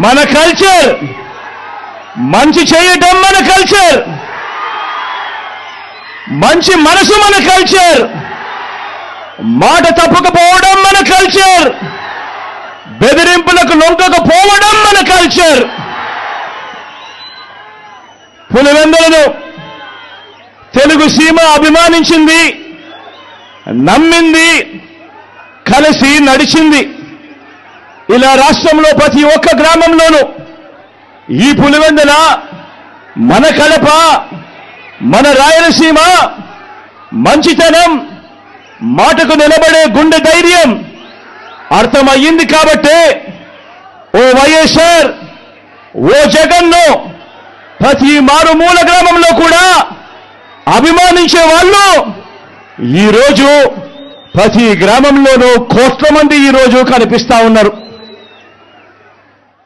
మన కల్చర్, మంచి చేయటం మన కల్చర్, మంచి మనసు మన కల్చర్, మాట తప్పకపోవడం మన కల్చర్, బెదిరింపులకు లొంగకపోవడం మన కల్చర్. పులివెందులను తెలుగు సీమ అభిమానించింది, నమ్మింది, కలిసి నడిచింది. ఇలా రాష్ట్రంలో ప్రతి ఒక్క గ్రామంలోనూ ఈ పులివెందుల, మన కడప, మన రాయలసీమ మంచితనం, మాటకు నిలబడే గుండె ధైర్యం అర్థమయ్యింది. కాబట్టి ఓ వైఎస్ఆర్, ఓ జగన్ను ప్రతి మారుమూల గ్రామంలో కూడా అభిమానించే వాళ్ళు ఈరోజు ప్రతి గ్రామంలోనూ కోట్ల మంది ఈరోజు కనిపిస్తా ఉన్నారు.